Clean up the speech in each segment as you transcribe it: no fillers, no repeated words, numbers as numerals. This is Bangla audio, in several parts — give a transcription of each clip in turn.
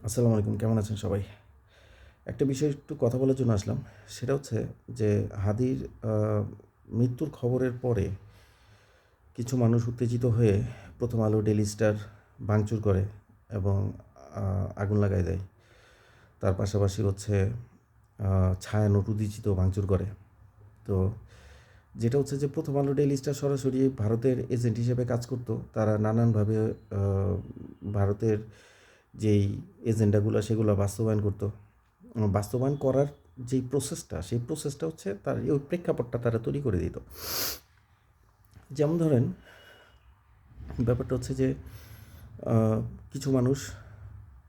আসসালামু আলাইকুম, কেমন আছেন সবাই? একটা বিষয় একটু কথা বলার জন্য আসলাম। সেটা হচ্ছে যে হাদির আ মৃত্যুর খবরের পরে কিছু মানুষ উত্তেজিত হয়ে 'প্রথম আলো', 'ডেইলি স্টার' ভাঙচুর করে এবং আ আগুন লাগায় দেয়। তার পাশাপাশি হচ্ছে আ ছায়ানট উদ্দিচিত ভাঙচুর করে। তো যেটা হচ্ছে যে 'প্রথম আলো', 'ডেইলি স্টার' সরাসরি ভারতের এজেন্ট হিসেবে কাজ করত। তারা নানানভাবে আ ভারতের যেই এজেন্ডাগুলা সেগুলা বাস্তবায়ন করত। বাস্তবায়ন করার যেই প্রসেসটা, সেই প্রসেসটা হচ্ছে তার ওই প্রেক্ষাপটটা তারা তৈরি করে দিত। যেমন ধরেন, ব্যাপারটা হচ্ছে যে আ কিছু মানুষ,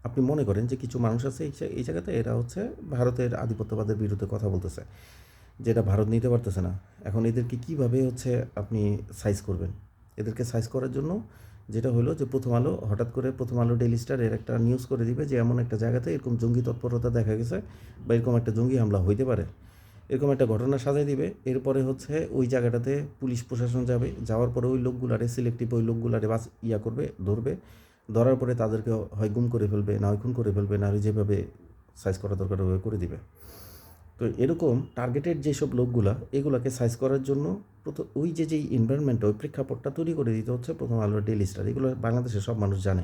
আপনি মনে করেন যে কিছু মানুষ আছে এই জায়গাতে এরা হচ্ছে ভারতের আধিপত্যবাদের বিরুদ্ধে কথা বলতেছে। যেটা ভারত নিতে পারতেছে না। এখন এদেরকে কীভাবে হচ্ছে আপনি সাইজ করবেন? এদেরকে সাইজ করার জন্য যেটা হলো যে 'প্রথম আলো' হঠাৎ করে 'প্রথম আলো', 'ডেইলি স্টার' এর একটা নিউজ করে দিবে যে এমন একটা জায়গাতে এরকম জঙ্গি তৎপরতা দেখা গেছে বা এরকম একটা জঙ্গি হামলা হইতে পারে। এরকম একটা ঘটনা সাজায় দিবে। এরপরে হচ্ছে ওই জায়গাটাতে পুলিশ প্রশাসন যাবে। যাওয়ার পরে ওই লোকগুলারে সিলেক্টিভ ওই লোকগুলারে করবে, ধরবে। ধরার পরে তাদেরকে হয় গুম করে ফেলবে, না হয় খুন করে ফেলবে, না হয় যেভাবে সাইজ করা দরকার ওইভাবে করে দিবে। তো এরকম টার্গেটেড যেসব লোকগুলা এগুলাকে সাইজ করার জন্য ওই যেই এনভায়রনমেন্টটা, ওই প্রেক্ষাপটটা তৈরি করে দিতে হচ্ছে 'প্রথম আলো', 'ডেইলি স্টার'। এগুলো বাংলাদেশের সব মানুষ জানে।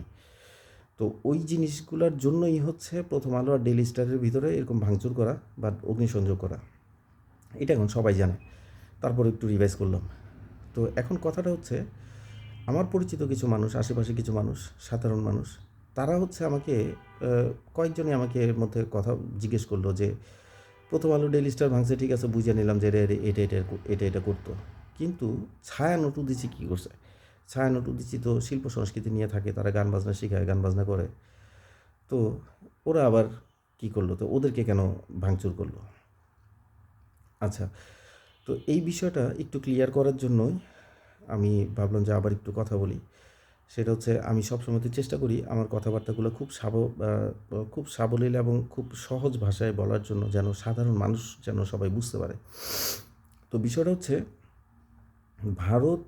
তো ওই জিনিসগুলার জন্যই হচ্ছে 'প্রথম আলো' আর 'ডেইলি স্টারের' ভিতরে এরকম ভাঙচুর করা বা অগ্নিসংযোগ করা। এটা এখন সবাই জানে। তারপর একটু রিভাইজ করলাম। তো এখন কথাটা হচ্ছে, আমার পরিচিত কিছু মানুষ, আশেপাশে কিছু মানুষ, সাধারণ মানুষ, তারা হচ্ছে আমাকে আ কয়েকজনই আমাকে এর মধ্যে কথা জিজ্ঞেস করলো যে 'প্রথম আলো', 'ডেইলি স্টার' ভাঙছে ঠিক আছে, বুইঝা নিলাম যে এটা করতো। কিন্তু ছায়ানট উদিচি কী করছে? ছায়ানট উদিচি তো শিল্প সংস্কৃতি নিয়ে থাকে, তারা গান বাজনা শিখায়, গান বাজনা করে। তো ওরা আবার কী করলো? তো ওদেরকে কেন ভাঙচুর করলো? আচ্ছা, তো এই বিষয়টা একটু ক্লিয়ার করার জন্যই আমি ভাবলাম যে আবার একটু কথা বলি। সেটা হচ্ছে, আমি সবসময়তে চেষ্টা করি আমার কথাবার্তাগুলো খুব সাবলীল এবং খুব সহজ ভাষায় বলার জন্য, যেন সাধারণ মানুষ যেন সবাই বুঝতে পারে। তো বিষয়টা হচ্ছে, ভারত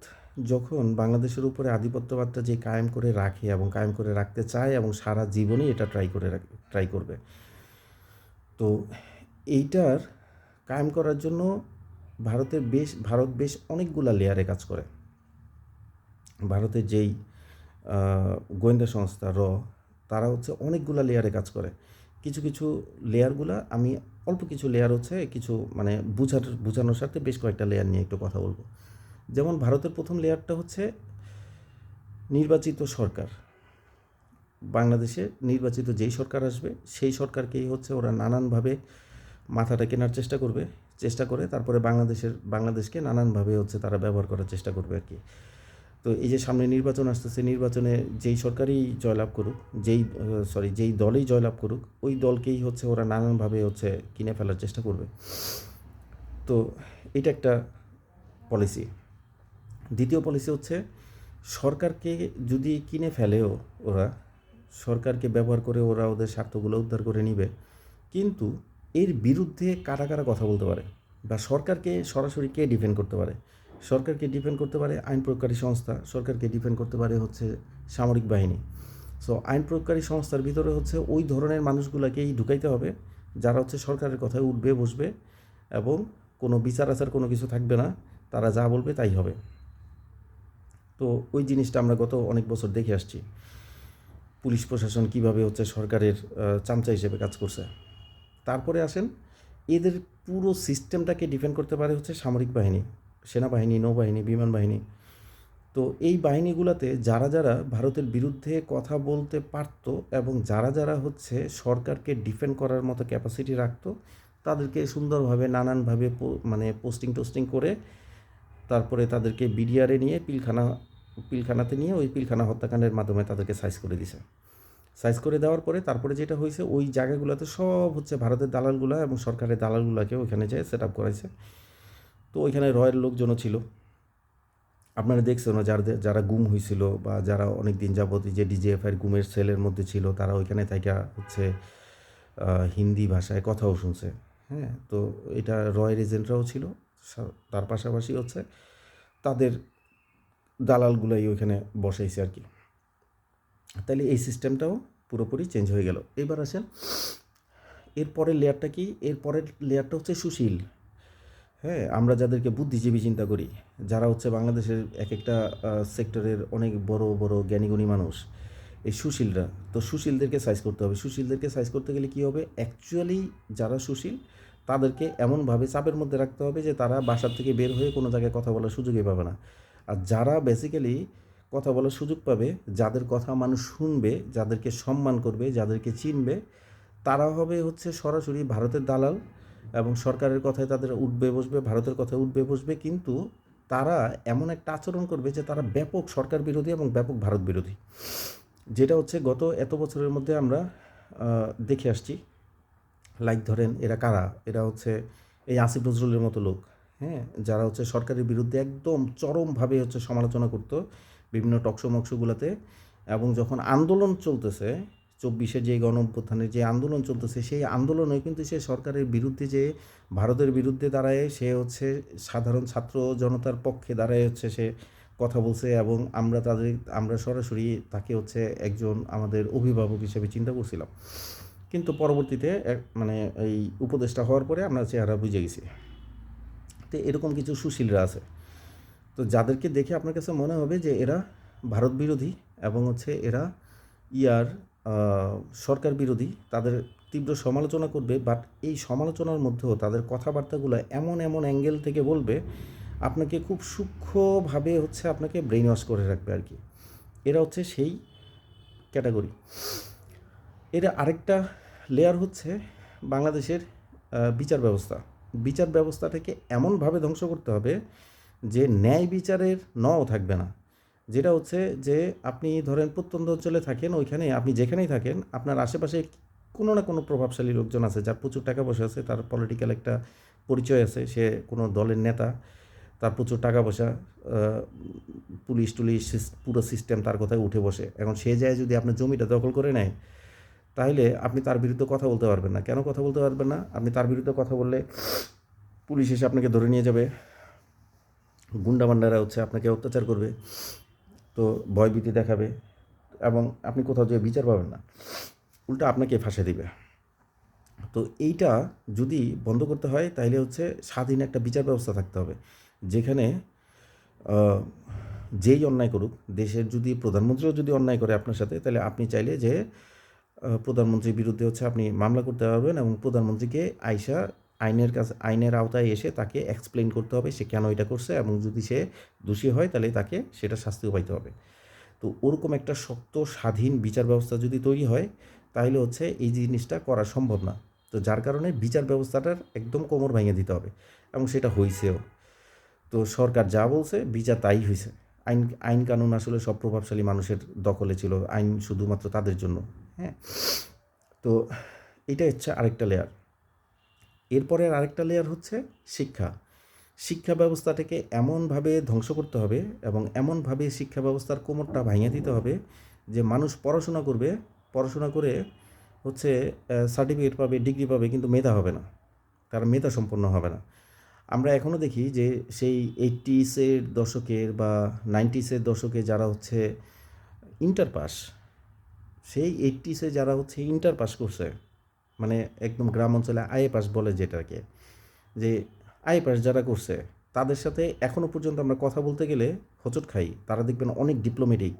যখন বাংলাদেশের উপরে আধিপত্যবাদটা যে কায়েম করে রাখে এবং কায়েম করে রাখতে চায় এবং সারা জীবনই এটা ট্রাই করবে। তো এইটার কায়েম করার জন্য ভারত বেশ অনেকগুলা লেয়ারে কাজ করে। ভারতের যেই আ গোয়েন্দা সংস্থা তারা হচ্ছে অনেকগুলা লেয়ারে কাজ করে। কিছু লেয়ারগুলা আমি অল্প কিছু লেয়ার হচ্ছে কিছু মানে বুঝানোর স্বার্থে বেশ কয়েকটা লেয়ার নিয়ে একটু কথা বলব। যেমন ভারতের ১ম লেয়ারটা হচ্ছে নির্বাচিত সরকার। বাংলাদেশে নির্বাচিত যেই সরকার আসবে সেই সরকারকেই হচ্ছে ওরা নানানভাবে মাথাটা কেনার চেষ্টা করে তারপরে বাংলাদেশকে নানানভাবে হচ্ছে তারা ব্যবহার করার চেষ্টা করবে আরকি। তো এই যে সামনে নির্বাচন আসতেছে, নির্বাচনে যেই সরকারই জয়লাভ করুক, যেই দলেই জয়লাভ করুক, ওই দলকেই হচ্ছে ওরা নানানভাবে হচ্ছে কিনে ফেলার চেষ্টা করবে। তো এটা একটা পলিসি। দ্বিতীয় পলিসি হচ্ছে, সরকারকে যদি কিনে ফেলেও ওরা, সরকারকে ব্যবহার করে ওরা ওদের স্বার্থগুলো উদ্ধার করে নিবে। কিন্তু এর বিরুদ্ধে কারা কথা বলতে পারে বা সরকারকে সরাসরি কে ডিফেন্ড করতে পারে? সরকারকে ডিফেন্ড করতে পারে আইন প্রয়োগকারী সংস্থা, সরকারকে ডিফেন্ড করতে পারে হচ্ছে সামরিক বাহিনী। সো আইন প্রয়োগকারী সংস্থার ভিতরে হচ্ছে ওই ধরনের মানুষগুলাকেই ঢুকাইতে হবে, যারা হচ্ছে সরকারের কথায় উঠবে, বসবে এবং কোনো বিচার-আচার কোনো কিছু থাকবে না। তারা যা বলবে তাই হবে। তো ওই জিনিসটা আমরা গত অনেক বছর দেখে আসছি। পুলিশ প্রশাসন কীভাবে হচ্ছে সরকারের চামচা হিসেবে কাজ করছে। তারপরে আসেন, এদের পুরো সিস্টেমটাকে ডিফেন্ড করতে পারে হচ্ছে সামরিক বাহিনী, সেনাবাহিনী, নৌবাহিনী, বিমান বাহিনী। তো এই বাহিনীগুলাতে যারা ভারতের বিরুদ্ধে কথা বলতে পারত এবং যারা হচ্ছে সরকারকে ডিফেন্ড করার মতো ক্যাপাসিটি রাখত, তাদেরকে সুন্দরভাবে নানানভাবে মানে পোস্টিং-টোস্টিং করে তারপরে তাদেরকে বিডিআরে নিয়ে পিলখানাতে নিয়ে ওই পিলখানা হত্যাকাণ্ডের মাধ্যমে তাদেরকে সাইজ করে দিছে। সাইজ করে দেওয়ার পরে তারপরে যেটা হয়েছে, ওই জায়গাগুলোতে সব হচ্ছে ভারতের দালালগুলা এবং সরকারের দালালগুলাকে ওইখানে যেয়ে সেট আপ করাইছে। তো ওইখানে রয়ের লোকজনও ছিল। আপনারা দেখছেন যারা গুম হয়েছিল বা যারা অনেক দিন যাবত যে ডিজিএফআইয়ের গুমের সেলের মধ্যে ছিল, তারা ওইখানে থাইকা হচ্ছে হিন্দি ভাষায় কথাও শুনছে। হ্যাঁ? তো এটা রয়ের এজেন্টরাও ছিল। তার পাশাপাশি হচ্ছে তাদের দালালগুলাই ওইখানে বসাইছে আরকি। তাইলে এই সিস্টেমটাও পুরোপুরি চেঞ্জ হয়ে গেল। এবার আসেন এরপরের লেয়ারটা কি? এরপরের লেয়ারটা হচ্ছে সুশীল। হ্যাঁ, আমরা যাদেরকে বুদ্ধিজীবী চিন্তা করি, যারা হচ্ছে বাংলাদেশের এক একটা সেক্টরের অনেক বড় বড় জ্ঞানীগুণী মানুষ, এই সুশীলরা। তো সুশীলদেরকে সাইজ করতে হবে। সুশীলদেরকে সাইজ করতে গেলে কী হবে? অ্যাকচুয়ালি যারা সুশীল তাদেরকে এমনভাবে চাপের মধ্যে রাখতে হবে যে তারা বাসার থেকে বের হয়ে কোনো জায়গায় কথা বলার সুযোগই পাবে না। আর যারা বেসিক্যালি কথা বলার সুযোগ পাবে, যাদের কথা মানুষ শুনবে, যাদেরকে সম্মান করবে, যাদেরকে চিনবে, তারা হবে হচ্ছে সরাসরি ভারতের দালাল এবং সরকারের কথায় তাদের উঠবে বসবে, ভারতের কথায় উঠবে বসবে, কিন্তু তারা এমন একটা আচরণ করবে যে তারা ব্যাপক সরকার বিরোধী এবং ব্যাপক ভারত বিরোধী, যেটা হচ্ছে গত এত বছরের মধ্যে আমরা দেখে আসছি। লাইক ধরেন এরা কারা? এরা হচ্ছে এই আসিফ নজরুলের মতো লোক, হ্যাঁ, যারা হচ্ছে সরকারের বিরুদ্ধে একদম চরমভাবে হচ্ছে সমালোচনা করতো বিভিন্ন টকশো মকশোগুলোতে। এবং যখন আন্দোলন চলতেছে 24-এ যে গণ অভ্যুত্থানের যে আন্দোলন চলতেছে, সেই আন্দোলনে কিন্তু সে সরকারের বিরুদ্ধে, যে ভারতের বিরুদ্ধে দাঁড়ায়, সে হচ্ছে সাধারণ ছাত্র জনতার পক্ষে দাঁড়ায় হচ্ছে সে কথা বলছে। এবং আমরা সরাসরি তাকে হচ্ছে একজন আমাদের অভিভাবক হিসেবে চিন্তা করছিলাম, কিন্তু পরবর্তীতে মানে এই উপদেষ্টা হওয়ার পরে আমরা চেহারা বুঝে গেছি। তো এরকম কিছু সুশীলরা আছে, তো যাদেরকে দেখে আপনার কাছে মনে হবে যে এরা ভারত বিরোধী এবং হচ্ছে এরা ইয়ার সরকার বিরোধী, তাদের তীব্র সমালোচনা করবে। বাট এই সমালোচনার মধ্যেও তাদের কথাবার্তাগুলো এমন এমন অ্যাঙ্গেল থেকে বলবে, আপনাকে খুব সূক্ষ্মভাবে হচ্ছে আপনাকে ব্রেইন ওয়াশ করে রাখবে আর কি। এরা হচ্ছে সেই ক্যাটাগরি। এর আরেকটা লেয়ার হচ্ছে বাংলাদেশের বিচার ব্যবস্থা। বিচার ব্যবস্থাটাকে এমনভাবে ধ্বংস করতে হবে যে ন্যায় বিচারের নও থাকবে না। যেটা হচ্ছে যে আপনি ধরেন প্রত্যন্ত অঞ্চলে থাকেন, ওইখানে আপনি যেখানেই থাকেন আপনার আশেপাশে কোনো না কোনো প্রভাবশালী লোকজন আছে, যার প্রচুর টাকা পয়সা আছে, তার পলিটিক্যাল একটা পরিচয় আছে, সে কোনো দলের নেতা, তার প্রচুর টাকা পয়সা, পুলিশ টুলিশ পুরো সিস্টেম তার কথায় উঠে বসে। এখন সে যায় যদি আপনার জমিটা দখল করে নেয়, তাহলে আপনি তার বিরুদ্ধে কথা বলতে পারবেন না। কেন কথা বলতে পারবেন না? আপনি তার বিরুদ্ধে কথা বললে পুলিশ এসে আপনাকে ধরে নিয়ে যাবে, গুন্ডামান্ডারা হচ্ছে আপনাকে অত্যাচার করবে, তো ভয়ভীতি দেখাবে, এবং আপনি কোথাও যেয়ে বিচার পাবেন না, উল্টা আপনাকে ফাঁসে দিবে। তো এইটা যদি বন্ধ করতে হয় তাহলে হচ্ছে স্বাধীন একটা বিচার ব্যবস্থা থাকতে হবে, যেখানে যেই অন্যায় করুক, দেশের যদি প্রধানমন্ত্রীও যদি অন্যায় করে আপনার সাথে, তাহলে আপনি চাইলে যে প্রধানমন্ত্রীর বিরুদ্ধে হচ্ছে আপনি মামলা করতে পারবেন, এবং প্রধানমন্ত্রীকে আইনের আওতায় এসে তাকে এক্সপ্লেইন করতে হবে সে কেন এটা করছে, এবং যদি সে দোষী হয় তাহলে তাকে সেটা শাস্তিও পাইতে হবে। তো ওরকম একটা শক্ত স্বাধীন বিচার ব্যবস্থা যদি তৈরি হয়, তাহলে হচ্ছে এই জিনিসটা করা সম্ভব না। তো যার কারণে বিচার ব্যবস্থাটার একদম কোমর ভেঙে দিতে হবে, এবং সেটা হয়েছেও। তো সরকার যা বলছে বিচার তাই হয়েছে। আইন আইন কানুন আসলে সব প্রভাবশালী মানুষের দখলে ছিল, আইন শুধুমাত্র তাদের জন্য। হ্যাঁ, তো এটা হচ্ছে আরেকটা লেয়ার। এরপরের আরেকটা লেয়ার হচ্ছে শিক্ষা। শিক্ষা ব্যবস্থাটাকে এমনভাবে ধ্বংস করতে হবে এবং এমনভাবে শিক্ষা ব্যবস্থার কোমরটা ভাঙিয়ে দিতে হবে যে মানুষ পড়াশোনা করবে, পড়াশোনা করে হচ্ছে সার্টিফিকেট পাবে, ডিগ্রি পাবে, কিন্তু মেধা হবে না, তার মেধা সম্পন্ন হবে না। আমরা এখনও দেখি যে সেই 80s-এর দশকের বা 90s-এর দশকে যারা হচ্ছে ইন্টার পাস, সেই 80s-এ যারা হচ্ছে ইন্টার পাস করছে, মানে একদম গ্রাম অঞ্চলে আইএ পাস বলে যেটাকে, যে আইএ পাস যারা করছে তাদের সাথে এখনও পর্যন্ত আমরা কথা বলতে গেলে হোঁচট খাই। তারা দেখবেন অনেক ডিপ্লোমেটিক,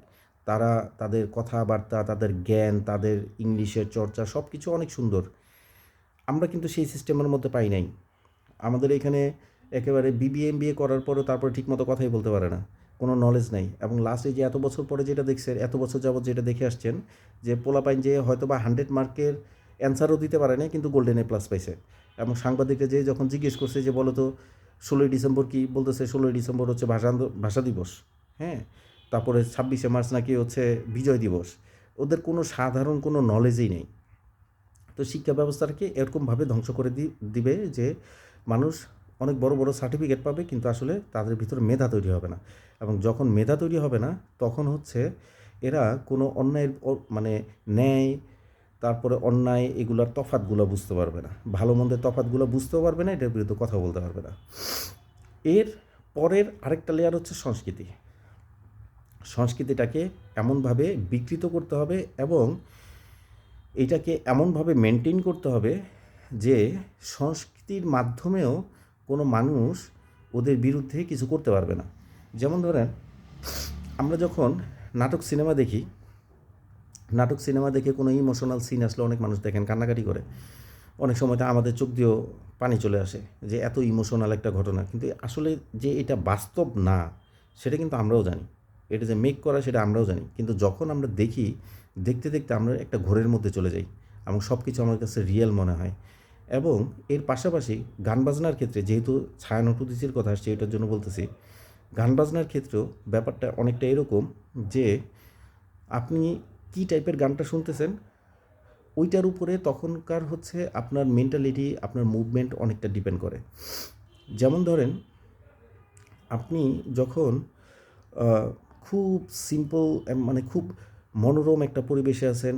তারা তাদের কথাবার্তা, তাদের জ্ঞান, তাদের ইংলিশের চর্চা সব কিছু অনেক সুন্দর। আমরা কিন্তু সেই সিস্টেমের মধ্যে পাই নাই। আমাদের এখানে একেবারে বিবিএ এমবিএ করার পরেও তারপরে ঠিকমতো কথাই বলতে পারে না, কোনো নলেজ নাই। এবং লাস্টে যে এত বছর পরে যেটা দেখছেন, এত বছর যাবত যেটা দেখে আসছেন, যে পোলাপাইন যে হয়তো বা 100 মার্কের অ্যান্সারও দিতে পারে না, কিন্তু গোল্ডেন এ প্লাস পাইছে। এবং সাংবাদিকরা যে যখন জিজ্ঞেস করছে যে বলো তো 16ই ডিসেম্বর কী, বলতেছে 16ই ডিসেম্বর হচ্ছে ভাষা দিবস। হ্যাঁ, তারপরে 26শে মার্চ নাকি হচ্ছে বিজয় দিবস। ওদের কোনো সাধারণ কোনো নলেজই নেই। তো শিক্ষা ব্যবস্থাটাকে এরকমভাবে ধ্বংস করে দিবে যে মানুষ অনেক বড় বড় সার্টিফিকেট পাবে, কিন্তু আসলে তাদের ভিতরে মেধা তৈরি হবে না। এবং যখন মেধা তৈরি হবে না, তখন হচ্ছে এরা কোনো অন্যায়ের মানে ন্যায়, তারপরে অন্যায়, এগুলার তফাতগুলো বুঝতে পারবে না, ভালো মন্দের তফাতগুলো বুঝতেও পারবে না, এটার বিরুদ্ধে কথা বলতে পারবে না। এর পরের আরেকটা লেয়ার হচ্ছে সংস্কৃতি। সংস্কৃতিটাকে এমনভাবে বিকৃত করতে হবে এবং এটাকে এমনভাবে মেনটেন করতে হবে যে সংস্কৃতির মাধ্যমেও কোনো মানুষ ওদের বিরুদ্ধে কিছু করতে পারবে না। যেমন ধরেন, আমরা যখন নাটক সিনেমা দেখে কোনো ইমোশনাল সিন আসলে অনেক মানুষ দেখেন কান্নাকাটি করে। অনেক সময় তো আমাদের চোখ দিয়েও পানি চলে আসে যে এত ইমোশনাল একটা ঘটনা, কিন্তু আসলে যে এটা বাস্তব না সেটা কিন্তু আমরাও জানি। এটা যে মেক করা সেটা আমরাও জানি, কিন্তু যখন আমরা দেখি, দেখতে দেখতে আমরা একটা ঘোরের মধ্যে চলে যাই এবং সব কিছু আমার কাছে রিয়েল মনে হয়। এবং এর পাশাপাশি গান বাজনার ক্ষেত্রে, যেহেতু ছায়ানটুদিসির কথা আসছে এটার জন্য বলতেছি, গান বাজনার ক্ষেত্রেও ব্যাপারটা অনেকটা এরকম যে আপনি কী টাইপের গানটা শুনতেছেন ওইটার উপরে তখনকার হচ্ছে আপনার মেন্টালিটি, আপনার মুভমেন্ট অনেকটা ডিপেন্ড করে। যেমন ধরেন, আপনি যখন খুব সিম্পল, মানে খুব মনোরম একটা পরিবেশে আছেন,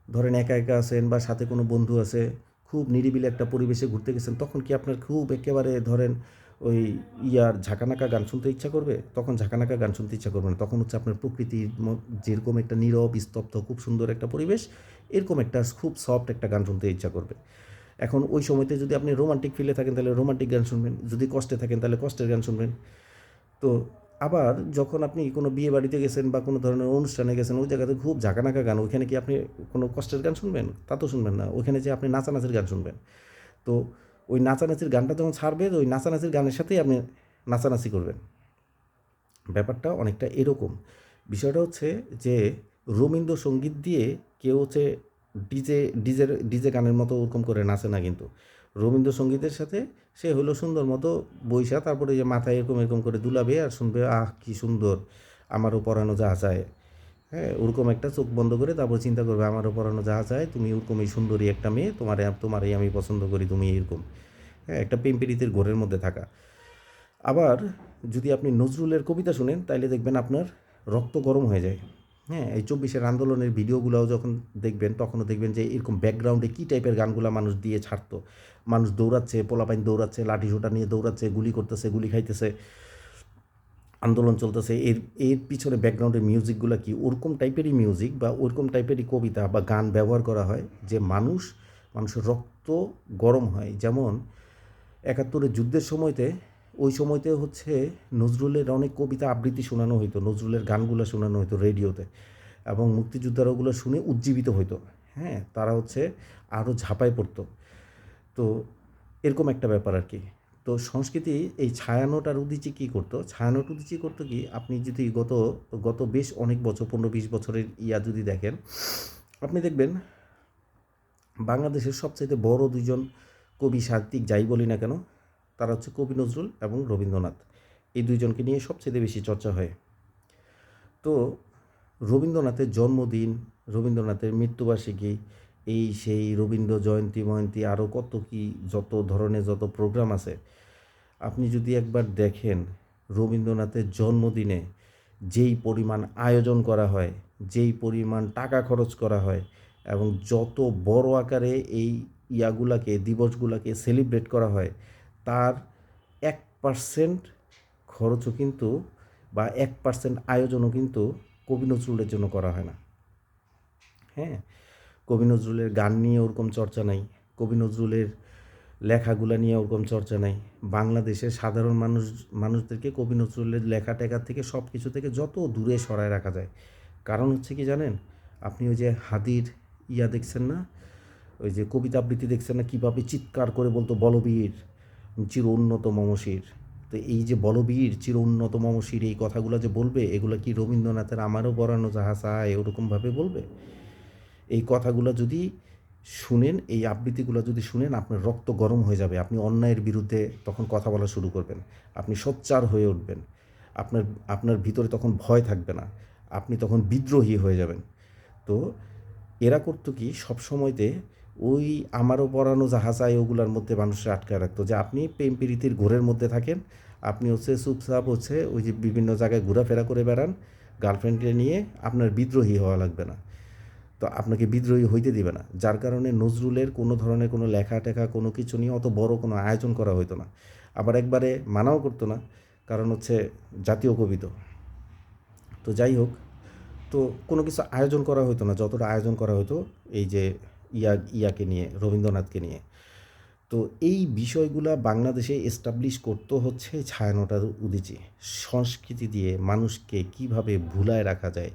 ধরেন একা একা আছেন বা সাথে কোনো বন্ধু আছে, খুব নিরিবিলি একটা পরিবেশে ঘুরতে গেছেন, তখন কি আপনার খুব একেবারে ধরেন ওই ঝাঁকানাকা গান শুনতে ইচ্ছা করবে? তখন ঝাঁকানাকা গান শুনতে ইচ্ছা করবে না, তখন হচ্ছে আপনার প্রকৃতির যেরকম একটা নীরব স্তব্ধ খুব সুন্দর একটা পরিবেশ, এরকম একটা খুব সফট একটা গান শুনতে ইচ্ছা করবে। এখন ওই সময়তে যদি আপনি রোমান্টিক ফিলে থাকেন তাহলে রোমান্টিক গান শুনবেন, যদি কষ্টে থাকেন তাহলে কষ্টের গান শুনবেন। তো আবার যখন আপনি কোনো বিয়ে বাড়িতে গেছেন বা কোনো ধরনের অনুষ্ঠানে গেছেন, ওই জায়গাতে খুব ঝাঁকানাকা গান, ওইখানে কি আপনি কোনো কষ্টের গান শুনবেন? তা তো শুনবেন না, ওইখানে যে আপনি নাচানাচির গান শুনবেন। তো ওই নাচানাচির গানটা যখন ছাড়বে, ওই নাচানাচির গানের সাথেই আপনি নাচানাচি করবেন। ব্যাপারটা অনেকটা এরকম। বিষয়টা হচ্ছে যে রবীন্দ্রসঙ্গীত দিয়ে কেউ হচ্ছে ডিজে গানের মতো ওরকম করে নাচে না কিন্তু। রবীন্দ্রসঙ্গীতের সাথে সে হলো সুন্দর মতো বইসা, তারপরে যে মাথায় এরকম এরকম করে দুলাবে আর শুনবে, আহ কি সুন্দর, আমারও পরানো যাহা চায়। হ্যাঁ, ওরকম একটা চোখ বন্ধ করে তারপর চিন্তা করবে, আমারও পরানো যাহা চায়, তুমি ওরকমই সুন্দরী একটা মেয়ে, তোমারই আমি পছন্দ করি, তুমি এরকম। হ্যাঁ, একটা প্রেম প্রীতির ঘোরের মধ্যে থাকা। আবার যদি আপনি নজরুলের কবিতা শুনেন তাইলে দেখবেন আপনার রক্ত গরম হয়ে যায়। হ্যাঁ, এই ২৪-এর আন্দোলনের ভিডিওগুলোও যখন দেখবেন তখনও দেখবেন যে এরকম ব্যাকগ্রাউন্ডে কী টাইপের গানগুলা মানুষ দিয়ে ছাড়তো। মানুষ দৌড়াচ্ছে, পোলাপাইন দৌড়াচ্ছে, লাঠিসোঁটা নিয়ে দৌড়াচ্ছে, গুলি করতেছে, গুলি খাইতেছে, আন্দোলন চলতেছে। এর এর পিছনে ব্যাকগ্রাউন্ডের মিউজিকগুলো কি ওরকম টাইপেরই মিউজিক বা ওরকম টাইপেরই কবিতা বা গান ব্যবহার করা হয় যে মানুষের রক্ত গরম হয়। যেমন ৭১-এর যুদ্ধের সময়তে, ওই সময়তে হচ্ছে নজরুলের অনেক কবিতা আবৃত্তি শোনানো হইতো, নজরুলের গানগুলো শোনানো হইতো রেডিওতে, এবং মুক্তিযোদ্ধারা ওগুলো শুনে উজ্জীবিত হইতো। হ্যাঁ, তারা হচ্ছে আরও ঝাঁপায় পড়তো। তো এরকম একটা ব্যাপার আর কি। তো সংস্কৃতি এই ছায়ানট আর উদীচী কী করতো? ছায়ানট উদীচী করতো কি, আপনি যদি গত গত বেশ অনেক বছর, ১৫-২০ বছরের যদি দেখেন, আপনি দেখবেন বাংলাদেশের সবচাইতে বড় দুইজন কবি সাহিত্যিক যাই বলি না কেন, তারা হচ্ছে কবি নজরুল এবং রবীন্দ্রনাথ। এই দুইজনকে নিয়ে সবচেয়ে বেশি চর্চা হয়। তো রবীন্দ্রনাথের জন্মদিন, রবীন্দ্রনাথের মৃত্যুবার্ষিকী, এই সেই রবীন্দ্র জয়ন্তী ময়ন্তী আরও কত কী যত ধরনের যত প্রোগ্রাম আছে, আপনি যদি একবার দেখেন রবীন্দ্রনাথের জন্মদিনে যেই পরিমাণ আয়োজন করা হয়, যেই পরিমাণ টাকা খরচ করা হয় এবং যত বড় আকারে এই দিবসগুলাকে সেলিব্রেট করা হয়, তার 1% খরচও কিন্তু বা 1% আয়োজনও কিন্তু কবি নজরুলের জন্য করা হয় না। হ্যাঁ, কবি নজরুলের গান নিয়ে ওরকম চর্চা নাই, কবি নজরুলের লেখাগুলা নিয়ে ওরকম চর্চা নাই। বাংলাদেশের সাধারণ মানুষদেরকে কবি নজরুলের লেখা টেখা থেকে সব কিছু থেকে যত দূরে সরায় রাখা যায়। কারণ হচ্ছে কি জানেন? আপনি ওই যে হাদির দেখছেন না? ওই যে কবিতা আবৃত্তি দেখছেন না? কীভাবে চিৎকার করে বলতো, বলবীর চির উন্নত মমশির। তো এই যে বলবীর চির উন্নত মমশির এই কথাগুলো যে বলবে, এগুলো কি রবীন্দ্রনাথের আমারও পরানো যাহা চায় ওরকমভাবে বলবে? এই কথাগুলো যদি শুনেন, এই আবৃত্তিগুলো যদি শুনেন, আপনার রক্ত গরম হয়ে যাবে, আপনি অন্যায়ের বিরুদ্ধে তখন কথা বলা শুরু করবেন, আপনি সোচ্চার হয়ে উঠবেন, আপনার আপনার ভিতরে তখন ভয় থাকবে না, আপনি তখন বিদ্রোহী হয়ে যাবেন। তো এরা করতো কি সবসময়তে, ওই আমারও পরানো যাহা চাই ওগুলোর মধ্যে মানুষরা আটকায় রাখতো, যে আপনি প্রেম প্রীতির ঘোরের মধ্যে থাকেন, আপনি হচ্ছে চুপচাপ হচ্ছে ওই যে বিভিন্ন জায়গায় ঘোরাফেরা করে বেড়ান গার্লফ্রেন্ডকে নিয়ে, আপনার বিদ্রোহী হওয়া লাগবে না। তো আপনাকে বিদ্রোহী হইতে দিবে না, যার কারণে নজরুলের কোনো ধরনের কোনো লেখা টেখা কোনো কিছু নিয়ে অত বড় কোনো আয়োজন করা হতো না। আবার একবারে মানাও করতো না, কারণ হচ্ছে জাতীয় কবি তো। তো যাই হোক, তো কোনো কিছু আয়োজন করা হতো না, যতটা আয়োজন করা হতো এই যে ইয়াকে নিয়ে, রবীন্দ্রনাথকে নিয়ে। তো এই বিষয়গুলা বাংলাদেশে এস্টাবলিশ করতে হচ্ছে ছায়ানটের উদীচী। সংস্কৃতি দিয়ে মানুষকে কিভাবে ভুলায় রাখা যায়,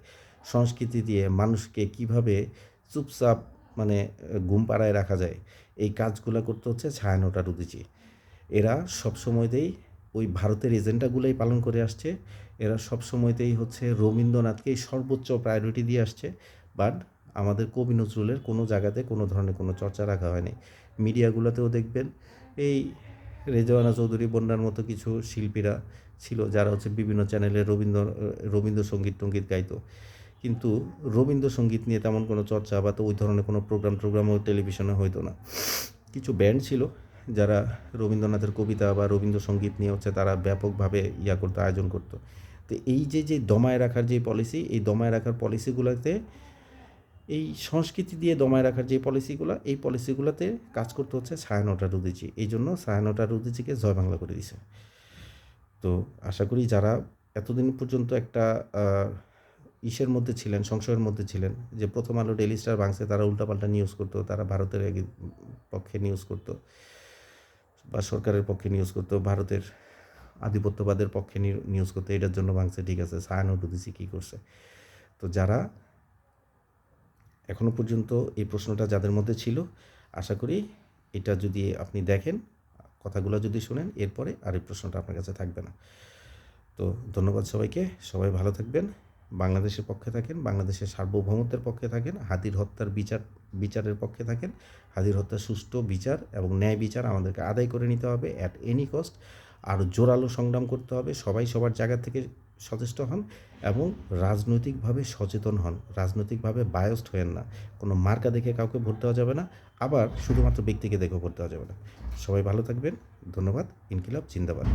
সংস্কৃতি দিয়ে মানুষকে কিভাবে চুপচাপ মানে ঘুম পাড়ায় রাখা যায়, এই কাজগুলো করতে হচ্ছে ছায়ানটের উদীচী। এরা সবসময়তেই ওই ভারতের এজেন্ডাগুলোই পালন করে আসছে। এরা সবসময়তেই হচ্ছে রবীন্দ্রনাথকেই সর্বোচ্চ প্রায়োরিটি দিয়ে আসছে। বাট আমাদের কবি নজরুলের কোনো জায়গাতে কোনো ধরনের কোনো চর্চা রাখা হয়নি। মিডিয়াগুলোতেও দেখবেন এই রেজওয়ানা চৌধুরী বন্যার মতো কিছু শিল্পীরা ছিল যারা হচ্ছে বিভিন্ন চ্যানেলে রবীন্দ্রসঙ্গীত টঙ্গীত গাইতো, কিন্তু রবীন্দ্রসঙ্গীত নিয়ে তেমন কোনো চর্চা বা তো ওই ধরনের কোনো টোগ্রামও টেলিভিশনে হইতো না। কিছু ব্যান্ড ছিল যারা রবীন্দ্রনাথের কবিতা বা রবীন্দ্রসঙ্গীত নিয়ে হচ্ছে তারা ব্যাপকভাবে করতো, আয়োজন করতো। তো এই যে দমায় রাখার যে পলিসি, এই দমায় রাখার পলিসিগুলোতে এই সংস্কৃতি দিয়ে দমায় রাখার যে পলিসিগুলো, এই পলিসিগুলোতে কাজ করতে হচ্ছে ছায়ানটের উদীচী। এই জন্য ছায়ানটের উদীচীকে জয় বাংলা করে দিছে। তো আশা করি যারা এতদিন পর্যন্ত একটা ইসের মধ্যে ছিলেন, সংশয়ের মধ্যে ছিলেন যে প্রথম আলো, ডেইলি স্টার ভাঙছে, তারা উল্টাপাল্টা নিউজ করতো, তারা ভারতের পক্ষে নিউজ করতো বা সরকারের পক্ষে নিউজ করতো, ভারতের আধিপত্যবাদের পক্ষে নিউজ করতো, এটার জন্য ভাঙছে, ঠিক আছে, ছায়ানট উদীচী কী করছে? তো যারা এখনও পর্যন্ত এই প্রশ্নটা যাদের মধ্যে ছিল, আশা করি এটা যদি আপনি দেখেন, কথাগুলো যদি শুনেন, এরপরে আর এই প্রশ্নটা আপনার কাছে থাকবে না। তো ধন্যবাদ সবাইকে, সবাই ভালো থাকবেন, বাংলাদেশের পক্ষে থাকেন, বাংলাদেশের সার্বভৌমত্বের পক্ষে থাকেন, হাদির হত্যার বিচারের পক্ষে থাকেন। হাদির হত্যার সুষ্ঠু বিচার এবং ন্যায় বিচার আমাদেরকে আদায় করে নিতে হবে অ্যাট এনি কস্ট। আরও জোরালো সংগ্রাম করতে হবে, সবাই সবার জায়গা থেকে সচেষ্ট হন এবং রাজনৈতিকভাবে সচেতন হন, রাজনৈতিকভাবে বায়াসড হয়েন না। কোনো মার্কা দেখে কাউকে ভোট দেওয়া যাবে না, আবার শুধুমাত্র ব্যক্তিকে দেখে ভোট দেওয়া যাবে না। সবাই ভালো থাকবেন, ধন্যবাদ। ইনকিলাব জিন্দাবাদ।